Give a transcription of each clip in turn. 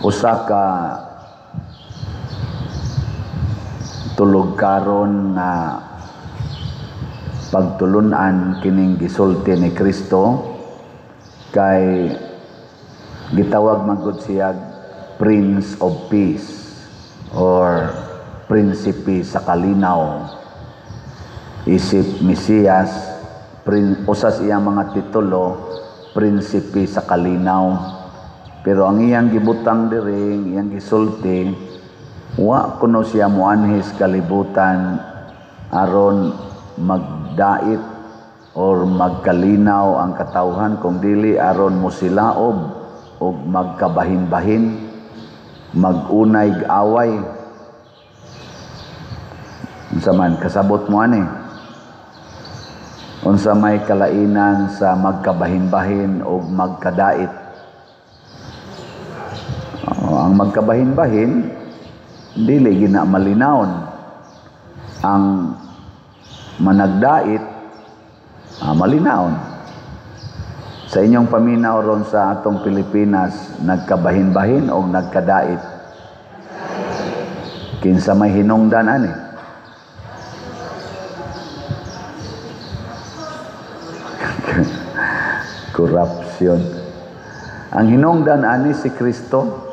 usa ka tulog karon na pagtulunan kining gisulti ni Kristo kay gitawag man gud siya Prince of Peace or Prinsipe sa kalinaw. Isip Mesiyas, usas iyang mga titulo, Prinsipe sa kalinaw. Pero ang iyang gibutang diri, iyang gisulti, wa kuno siya muanhis kalibutan aron magdait or magkalinaw ang katawhan, kung dili aron musilaob o magkabahin-bahin, magunay away. Unsa man kasabot mo ani? Unsa may kalainan sa magkabahin-bahin o magkadait? Ang magkabahin-bahin dili gina malinawon. Ang managdait malinawon. Sa inyong paminaw ron sa atong Pilipinas, nagkabahin-bahin o nagkadait? Kinsa may hinungdan ani? Corruption. Ang hinungdan ani si Kristo.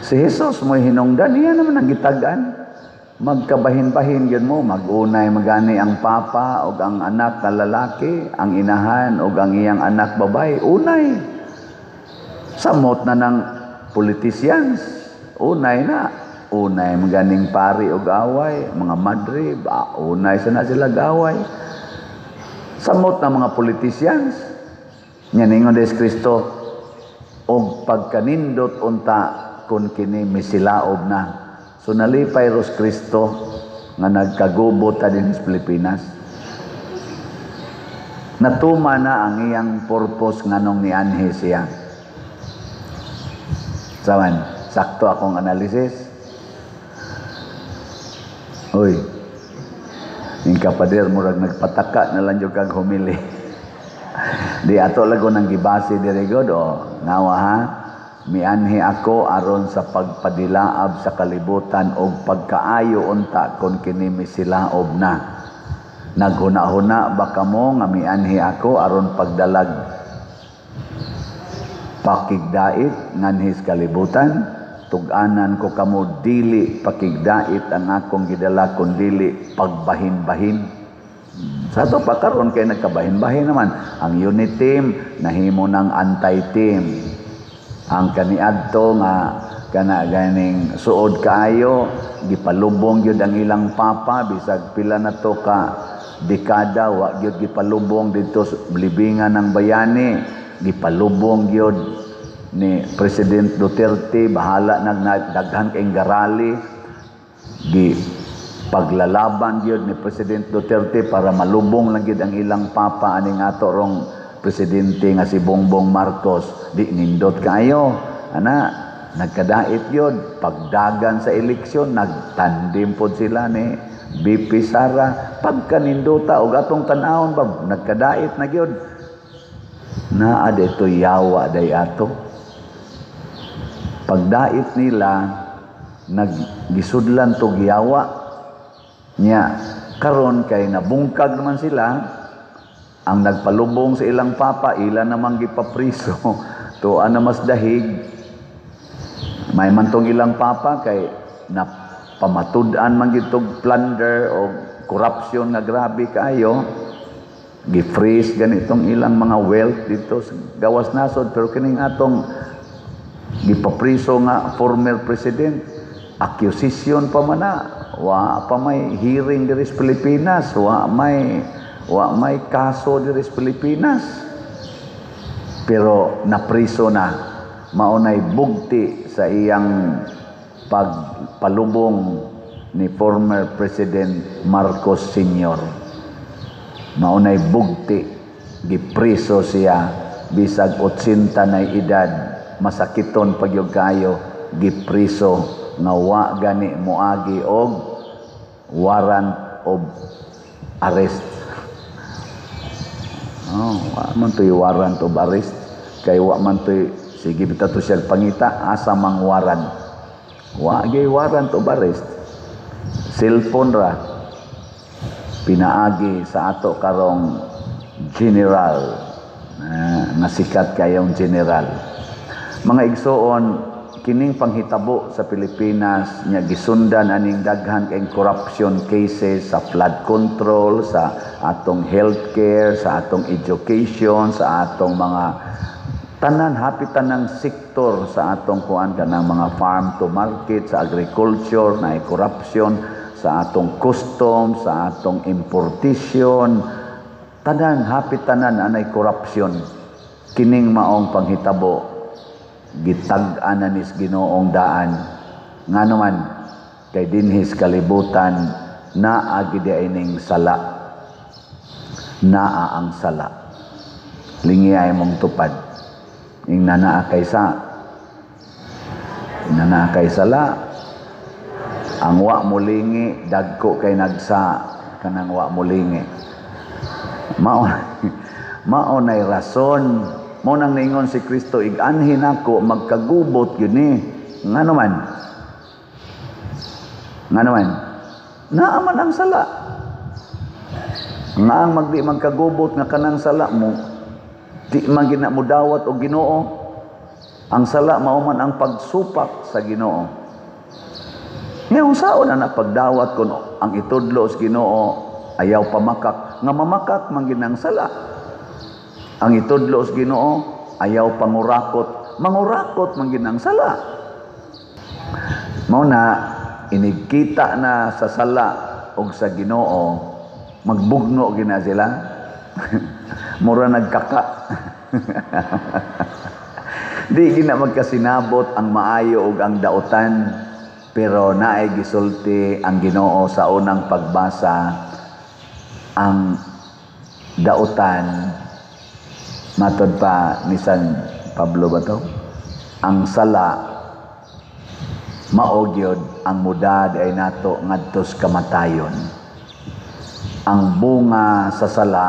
Si Jesus mo hinungdan, niya naman ang gitagan. Magkabahin-bahin yun mo, magunay magani ang papa o ang anak na lalaki, ang inahan o ang iyang anak babae, unay. Samot na ng politicians, unay na. Unay maganing pari o gaway, mga madre, unay sana sila gaway. Samot na mga politicians, nyaningon des Kristo, o pagkanindot unta kung kini misilaob na. So nalipay ros Kristo nga nagkagubot ta din sa Pilipinas. Natuma na ang iyang purpose nganong nianhi siya. Saman, sakto akong analisis. Uy, yung kapader murag nagpataka na lang yung kag humili. Di ato lago nang gibase diri god o nawa ha. Mianhi ako aron sa pagpadilaab sa kalibutan og pagkaayo unta kon kini misilaob na. Naghuna-huna ba kamo nga mianhi ako aron pagdalag pakigdait nganhis kalibutan? Tug-anan ko kamo dili pakigdait ang akong gidala kun dili pagbahin-bahin. Sa ato pa karon kay nagkabahin-bahin naman ang unit team nahimo ng anti-team. Ang kaniadto nga kana ganing suod kaayo gipalubong gyud ang ilang papa bisag pila na to ka dekada wa gyud gipalubong dito sa libingan ng bayani, gipalubong gyud ni President Duterte, bahala nagdaghan kay garali gi paglalaban gyud ni President Duterte para malubong lang gyud ang ilang papa aning ato rong presidente nga si Bongbong Marcos. Di nindot kayo ana nagkadait yun pagdagan sa eleksyon nagtandim pod sila ni BP Sara pagkanindota og atong tan-awon ba nagkadait na gyud naa dito yawa day ato pagdait nila naggisudlan to giyawa nya karon kay nabungkag naman sila ang nagpalubong sa ilang papa ila namang gipapriso tuwa na mas dahig may mantong ilang papa kay napamatud-an man gitog plunder o corruption nga grabe kayo gi-freeze ganitong ilang mga wealth dito sa gawas nasod pero kining atong gipapriso nga former president accusation pa man na wa pa may hearing diri sa Pilipinas wa may kaso diri sa Pilipinas pero napriso na maunay bugti sa iyang pagpalubong ni former President Marcos Sr. Maunay bugti gipriso siya bisag 80 na edad masakiton pagyud kayo gipriso nga wa gani moagi og warrant of arrest. Wa man to'y warrant of arrest kay wa man to'y Sige bitaw to siya pangita, asa mang waran. Wa gyud waran to barest. Cellphone ra pinaagi sa ato karong general nga sikat kayong general. Mga igsoon, kining panghitabo sa Pilipinas nya gisundan aning daghan kay corruption cases sa flood control, sa atong healthcare, sa atong education, sa atong mga tanan hapitan ng sektor sa atong kuan kanang mga farm to market, sa agriculture na corruption, sa atong custom, sa atong importation, tanan hapitan anay corruption. Kining maong panghitabo gitag-an na nis Ginoong daan nga naman kay dinhis kalibutan naa gid ining sala, naa ang sala, lingi ay mong tupad ing nanaa kay sala ang wa mulingi dagko kay nagsa kanang wa mulingi mao nay rason. Mo nang ningon si Kristo, iganhin ako magkagubot yun nga naman naaman ang sala nga ang magdi magkagubot nga kanang sala mo di man gina mo dawat og Ginoo. Ang sala mao man ang pagsupak sa Ginoo. Ngayon saon na pagdawat kun ang itudlo sa Ginoo ayaw pamakak nga mamakak man ginang sala. Ang itudlo sa Ginoo ayaw pangurakot, mangurakot man ginang sala. Mao na inigkita na sa sala og sa Ginoo, magbugno gina sila. Mura nagkaka. Di gina magkasinabot ang maayo ug ang dautan, pero naay gisulti ang Ginoo sa unang pagbasa ang dautan. Matod pa ni San Pablo ba to? Ang sala mao gyud ang mudad ay nato ngadtos kamatayon. Ang bunga sa sala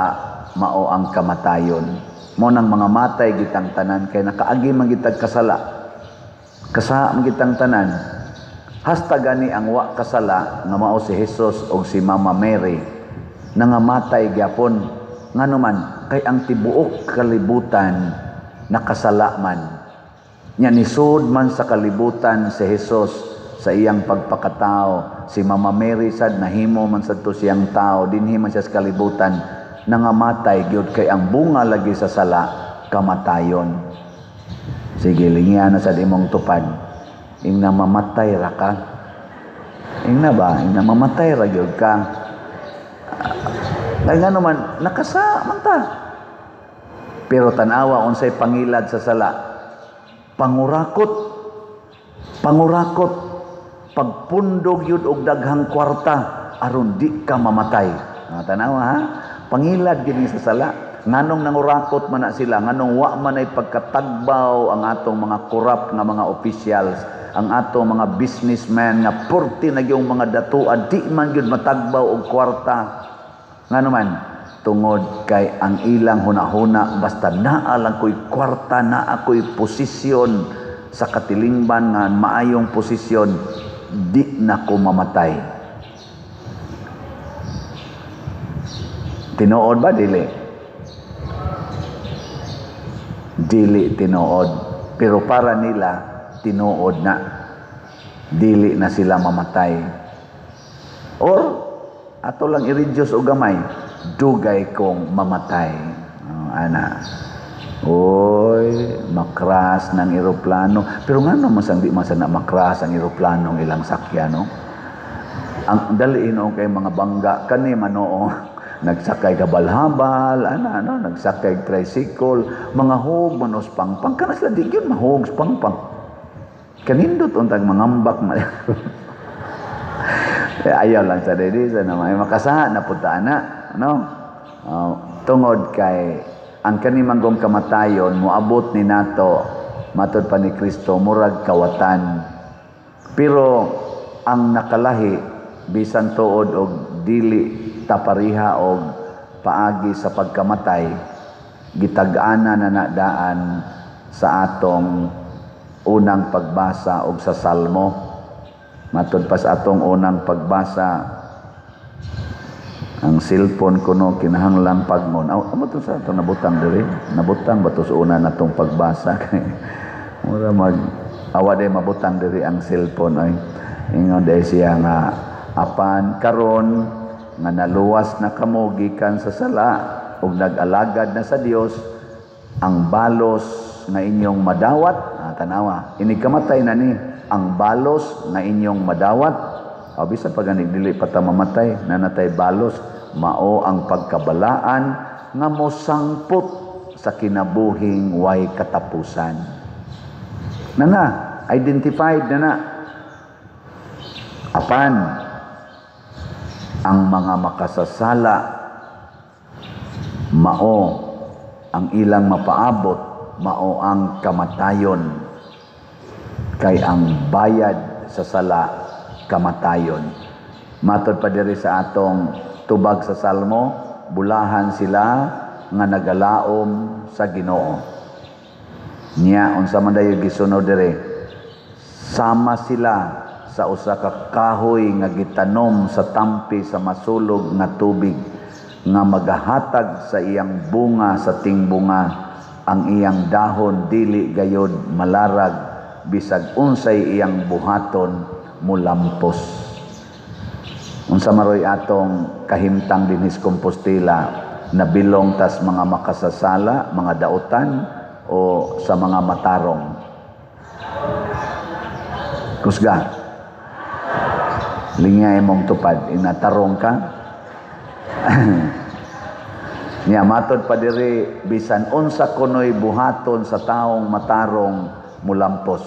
mao ang kamatayon. Mo nang mga matay gitang tanan kay nakaagi man gitag kasala. Kasa man gitang tanan. Hasta gani ang wa kasala nga mao si Hesus o si Mama Mary nangamatay gyapon. Ngano man kay ang tibuok kalibutan nakasala man. Nya nisud man sa kalibutan si Hesus sa iyang pagpakatao. Si Mama Mary sad nahimo man sadto siyang tao, dinhi man siya sa kalibutan nangamatay gyud kay ang bunga lagi sa sala kamatayon. Sige lingian na sad imong tupad. Ing namamatay ra ka. Ing na ba? Ing namamatay ra gyud ka. Kaya nga naman, nakasa man ta. Pero tanawa, unsay pangilad sa sala. Pangurakot. Pagpundog yun og daghang kwarta, aron di ka mamatay. Tanawa ha? Pangilad gini sa sala. Nganong nangurakot man na sila, nganong wa man ay pagkatagbaw ang atong mga korap nga mga officials, ang atong mga businessmen nga porti na yung mga datua, di man yun matagbaw og kwarta. Nga naman, tungod kay ang ilang hunahuna, basta naa lang ko'y kwarta, naa ko'y posisyon sa katilingban nga maayong posisyon, di na ko mamatay. Tinuod ba? Dili. Dili tinuod. Pero para nila, tinuod na. Dili na sila mamatay. Or, ato lang i-reduce o gamay, dugay kong mamatay. Ana. Oy, makras ng eroplano. Pero nga naman sang di masana makras ang eroplanong ilang sakyan, no? Ang daliin o kay mga bangga kani manoo. Nagsakay kabal-habal, nagsakay tricycle, mga hog, manos pangpang. Kana sila di yun, mahog, pangpang. Kanindot untag mangambak. Ayaw lang sa dedi sa namay makasaha na punta na no tungod kay ang kanimanggong kamatayon moabot ni nato matud pa ni Kristo murag kawatan, pero ang nakalahi bisan tuod og dili tapariha og paagi sa pagkamatay gitag-ana na nadaan sa atong unang pagbasa og sa Salmo. Matod pa sa atong unang pagbasa, ang cellphone ko no kinahanglan pagmon. Amo to sa ato nabutang diri. Nabutang ba to sa una natong pagbasa kay mura mag awade mabutang diri ang cellphone ay ingon day siya nga apan karon nga naluwas na kamo gikan sa sala ug nag-alagad na sa Dios, ang balos nga inyong madawat, tanawa, ini kamatay na ni, ang balos nga inyong madawat, bisan pag dili pa ta mamatay, nanatay balos, mao ang pagkabalaan nga mosangpot sa kinabuhing way katapusan. Identified na. Apan, ang mga makasasala, mao ang ilang mapaabot, mao ang kamatayon. Kay ang bayad sa sala, kamatayon. Matod pa diri sa atong tubag sa Salmo, bulahan sila nga nagalaom sa Ginoo. Nya unsa man dayon gisunod diri, sama sila sa usa ka kahoy nga gitanom sa tampi sa masulog nga tubig, nga magahatag sa iyang bunga sa tingbunga, ang iyang dahon dili gayod malarag, bisag unsay iyang buhaton mulampos. Unsa maroy atong kahimtang dinhis Compostela, nabilong tas mga makasasala, mga dautan o sa mga matarong? Kusga, lingay mong tupad, inatarong ka. Nya matod pa diri, bisan unsa kunoy buhaton sa taong matarong mulampos.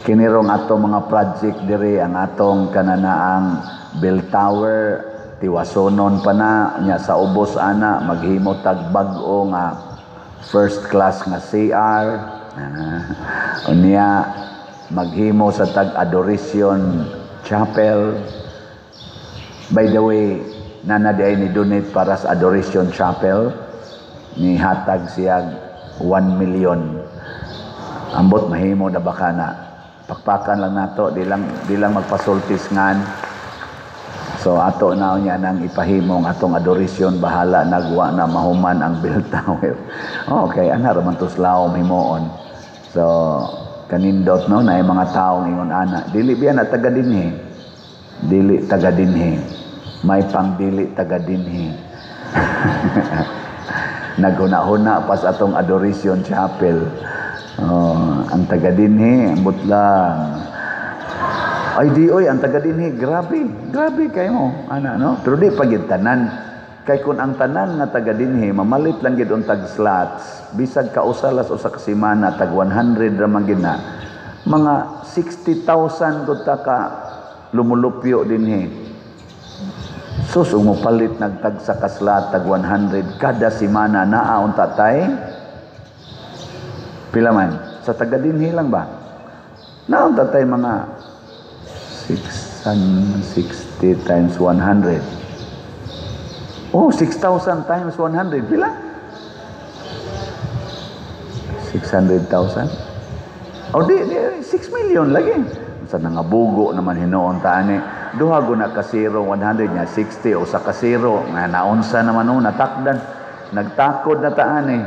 Kinirong ato mga project diri, ang atong kananaang bell tower, tiwasonon pa na, nya sa ubos ana maghimo tag bag-o nga first class nga CR, unya maghimo sa tag adoration chapel. By the way, nanadi ay ni donate para sa adoration chapel, ni hatag siya 1 million. Ambot mahimo na baka na, pakpakan lang nato, di lang magpasultis ngan. So ato na niya nang ipahimong atong adoration, bahala nagwa na mahuman ang bell tower. Okay, ana ra man to slaw himoon. So kanindot no na mga taong ingon ana, dili biya na taga dinhi, dili taga dinhi, may pang dili taga dinhi. Naghuna-huna pas atong adoration chapel. Ang taga dinhi ambot lang. Ay di oy, ang taga dinhi grabe kay mo ana no, pero di pagid tanan. Kay kun ang tanan nga taga dinhi mamalit lang gid untag slots, bisag kausalas usa ka semana tag 100 ra man gid na, mga 60,000 gud ta ka lumulupyo dinhi. Sus mo palit nagtag sa ka slot tag 100 kada semana, naa unta tay pila man sa taga dinhi lang ba, naa unta tay mga 660 times 100. Oh, 6,000 times 100. Pila? 600,000? Oh, di 6 million lagi. Sa nangabugo naman hinoon taani. Duha guna ka 0, 100 niya, 60 o sa ka 0. Nga naunsa naman o, natakdan. Nagtakod na taani.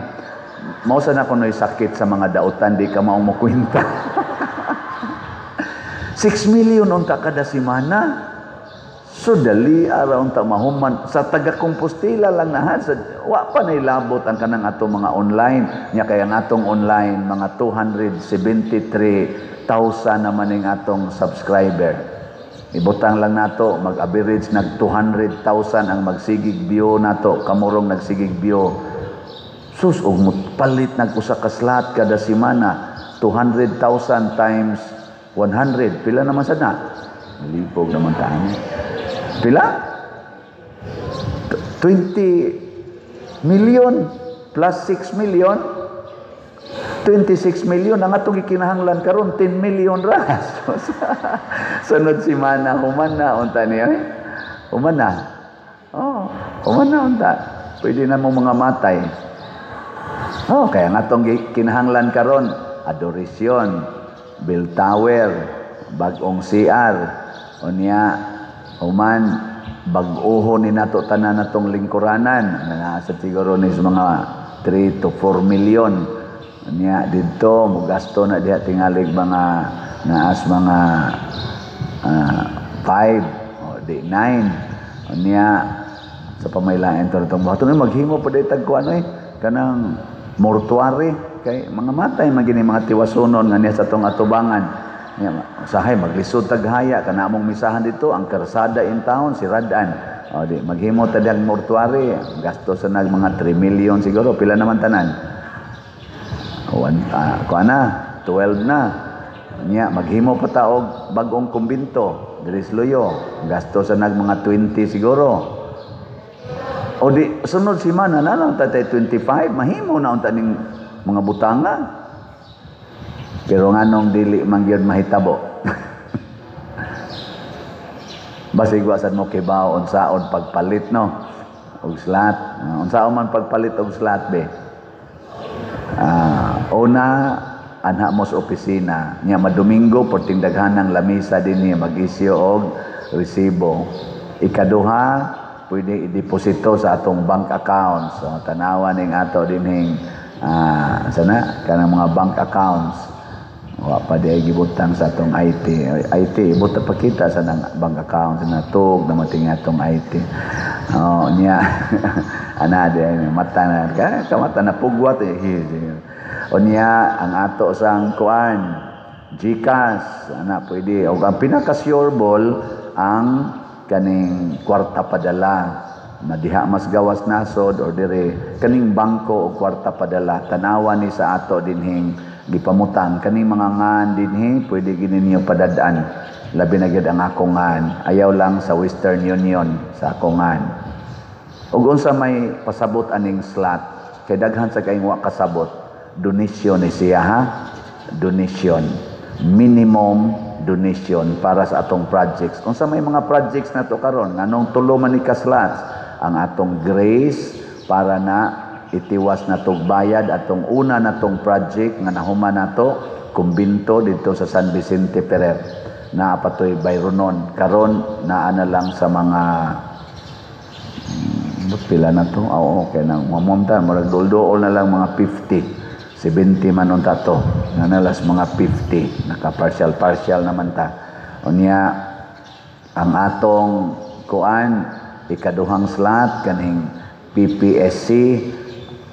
Mausa na kuno'y sakit sa mga dautan, di ka maumukwinta. 6 million unta kada semana. So dali araw ta mahuman sa taga Compostela lang nahan sa wa pa nailabot ang kanang ato mga online nya, kaya ang atong online mga 273,000 naman ning atong subscriber. Ibutang lang nato mag-average nag 200,000 ang magsigig view nato, kamurong nagsigig view. Sus og palit nag usa ka slot kada semana, 200,000 times 100 pila naman sana? Libog naman taani. Pila? 20 million plus 6 million, 26 million ang atong gikinahanglan karon, 10 million ra. Sunod semana human na unta niya. Human na. Human na unta. Pwede na mo mga matay. Oh, kaya nga tong kinahanglan karon, adoration, bell tower, bag-ong CR, unya human bag-ohon ni nato tanan natong lingkuranan na sa siguro ni mga 3 to 4 million. Unya didto mo gasto na diha tingalig mga naas mga 5 o di 9. Unya sa pamailain to natong buhaton maghimo pa day tagkuan kanang mortuary kay mga matay magini mga tiwasonon nga niya sa tong atubangan niya usahay maglisod taghaya kana among misahan dito ang karsada in town si Radan o di maghimo ta dag mortuary gasto sa nag mga 3 million siguro pila naman tanan kuana 12 na niya maghimo pa ta og bag-ong kumbinto diri sa Loyo gasto sa nag mga 20 siguro. O di, sunod si Mana na lang, tatay 25, mahimo na unta ning mga butanga. Pero nga nung dili mangyod mahitabo. Basig wasan mo kibaw, unsaon pagpalit, no? Og slot. Unsaon man pagpalit og slot, be? Una, anha mo sa opisina. Nya madomingo, porting daghanang lamisa din niya, mag-isyo og resibo. Ikaduha, pwede i-deposito sa atong bank accounts. So, tanawan ng ato dinhing sana kanang mga bank accounts. Wa pa di ay gibutang sa atong IT. IT ibuta pa kita sa nang bank account na tug na mating atong IT. Oh, niya. Ana di mata na kamata na pugwat O niya ang ato sang kuan GCash ana pwede og ang pinaka sure ball ang kaning kwarta padala madiha mas gawas nasod or dire kaning bangko o kwarta padala tanawa ni sa ato dinhing gipamutang kaning mga ngan dinhi pwede gini niyo padadaan labi na gyud ang akong ngan ayaw lang sa Western Union sa akong ngan ug unsa may pasabot aning slot kay daghan sa kaayong wa kasabot donation ni siya ha donation minimum donation para sa atong projects. Unsa may mga projects na to karon nganong tulo man ni kaslots ang atong grace para na itiwas na tog bayad atong una natong project nga nahuman nato kumbinto dito sa San Vicente Ferrer na patoy Bayronon karon naa na lang sa mga pila na to okay nang mamonta murag dol-dol na lang mga 50 70 man unta to nanalas mga 50 naka partial naman ta unya ang atong kuan ikaduhang slot kaning PPSC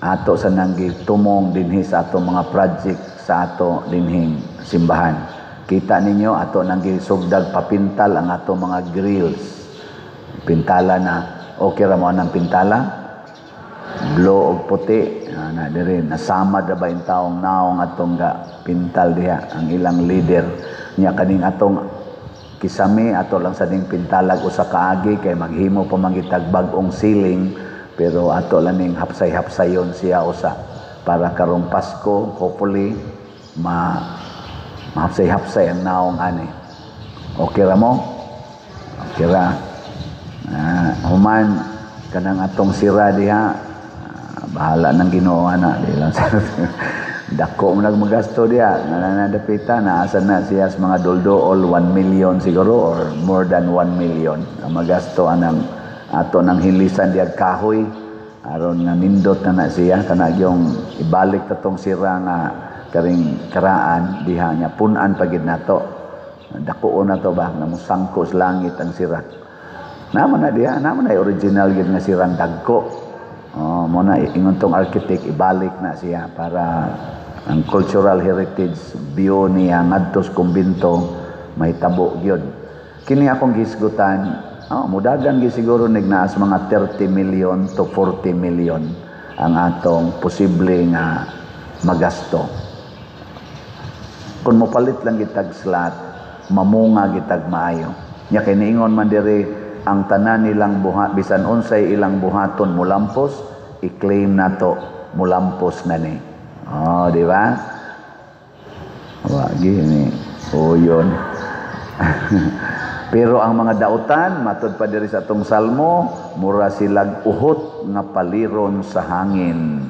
ato sa nanggitumong dinhi sa ato mga project sa ato dinhing simbahan kita ninyo ato nanggisugdag papintal ang ato mga grills pintala na okay ra mo ang pintala blue og puti na dire nasama da ba in taong naong atong ga pintal diha ang ilang leader nya kaning atong kisame ato lang sa ding pintalag usa ka agi kay maghimo pa mangitag bag-ong ceiling pero ato lang ning hapsay-hapsayon siya usa para karong Pasko hopefully mahapsay-hapsay ang naong ani okay ra mo okay ra human kanang atong sira diha bahala ng Ginoo ana di lang sa dako mo nagmagasto diha nananadapita na asa na siya sa mga doldool 1 million siguro or more than 1 million ang magasto anang ato nang hilisan diha kahoy aron nga nindot na siya kana yung ibalik tatong sira nga karing karaan diha nya punan pagid nato dako na to ba na musangko sa langit ang sira naman na diha naman ay original gid nga sirang dagko mo na ingon tong architect ibalik na siya para ang cultural heritage view niya ngadto sa kumbinto may tabo gyud kini akong gisgutan mudagan gi siguro nignaas mga 30 million to 40 million ang atong posible nga magasto kung mopalit lang gitag slot mamunga gitag maayo nya kay niingon man diri ang tanan nilang bisan unsay ilang buhaton mulampos i-claim nato mulampos na ni di ba wagi ni yun pero ang mga dautan matud pa diri sa atong salmo mura silag uhot nga paliron sa hangin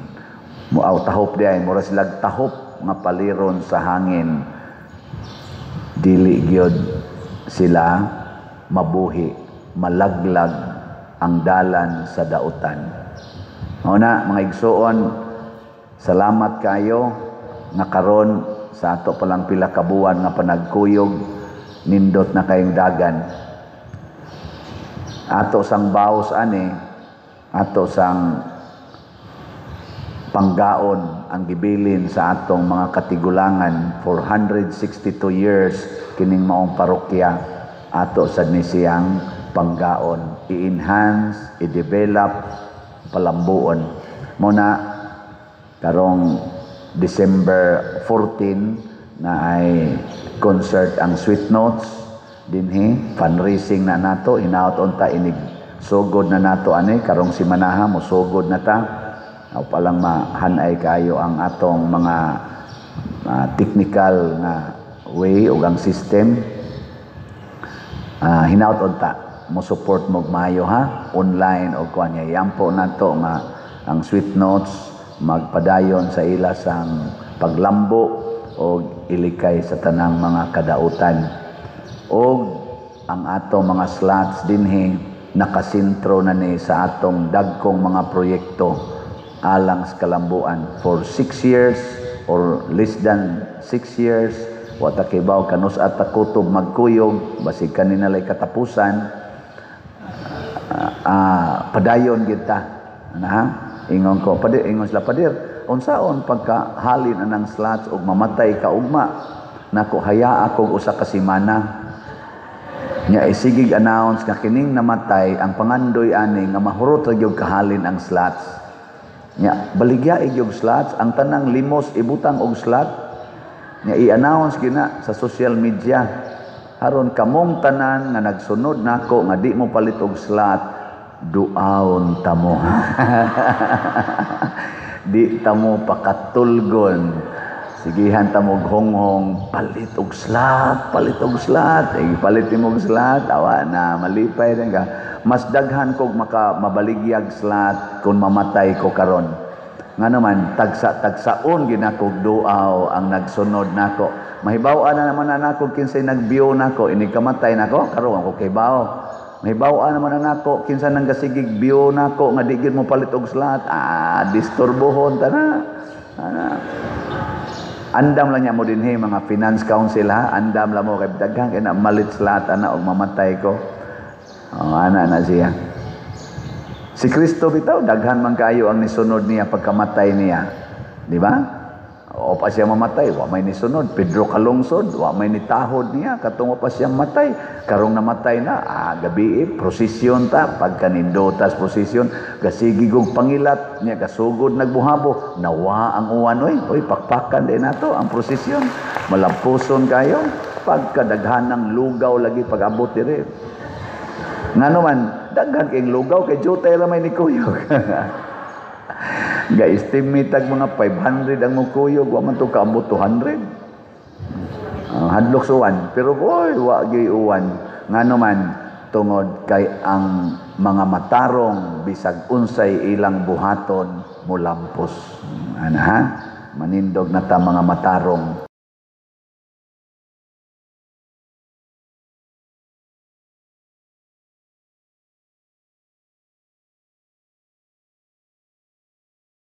Muaw tahop diay, mura silag tahop nga paliron sa hangin. Dili gyud sila mabuhi, malaglag ang dalan sa dautan. Una, mga igsuon, salamat kayo nga karon sa ato palang pila ka buwan nga panagkuyog, nindot na kayong dagan. Ato sang baos ani, ato sang panggaon ang gibilin sa atong mga katigulangan 462 years kining maong parokya ato sad ni siyang panggaon, i-enhance, i-develop, palambuon. Muna karong December 14 na ay concert ang Sweet Notes dinhi, fundraising na nato, hinaot unta inig sugod na nato ani karong simanaha mo sugod na ta. O palang mahanay kayo ang atong mga technical na way o ang system. Hinaut unta mo support mo maayo ha, online o kuan niya yampo nato nga ang Sweet Notes magpadayon sa ila sang paglambo o ilikay sa tanang mga kadautan. O ang atong mga slots dinhi nakasentro na ni sa atong dagkong mga proyekto alang sa kalambuan for 6 years or less than 6 years. Wata kibaw kanus at takutob magkuyog basig kaninalay katapusan. Padayon kita na ingon ko padir, ingon sila padir unsaon pagkahalin anang slots og mamatay ka ugma nako haya ako usa ka semana nya isigig announce nga kining namatay ang pangandoy ani nga mahurot ra gyud kahalin ang slots. Nya baligya igyog slots ang tanang limos ibutang og slot nya i-announce gina sa social media aron kamong tanan nga nagsunod nako nga di mo palit og slot duaon tamo. Di tamo pakatulgon sigihan tamo honghong palit og slot palit mo og slot awa na malipay din ka. Mas daghan kog mabaligyag slot kung mamatay ko karon. Nga naman, tagsa-tagsaon ginakog duaw ang nagsunod nako. Mahibaw-an na naman na nako kinsay nagbiyo nako, ini kamatay nako, karon ako kay bawo. Mahibaw-an naman na nako kinsa nang gasigig biyo nako nga di gyud mo palit og slot. Disturbohon ta na. Andam lang niya mo dinhi mga finance council ha, andam lang mo kay daghan kay na malit slot ana og mamatay ko. Ana na siya. Si Kristo bitaw daghan man kayo ang nisunod niya pagkamatay niya. Di ba? O pa siya mamatay, wa may nisunod. Pedro kalungsod, wa may nitahod niya katong pa siya matay. Karong namatay na, gabi prosesyon ta, pagkanindotas prosesyon, gasigig og pangilat niya kasugod nagbuhabo, nawa ang uwan oy, pakpakan din nato ang prosesyon. Malampuson kayo pagkadaghan ng lugaw lagi pag-abot dire. Nga naman, daghan kayong lugaw, kay jutay ramay ni kuyog. Ga-estimate tag mga 500 ang mukuyog, wa man to kaabot 200. Hadlok suwan, pero boy, wa gyud uwan. Nga naman, tungod kay ang mga matarong, bisag unsay ilang buhaton, mulampos. Ana ha? Manindog na ta mga matarong.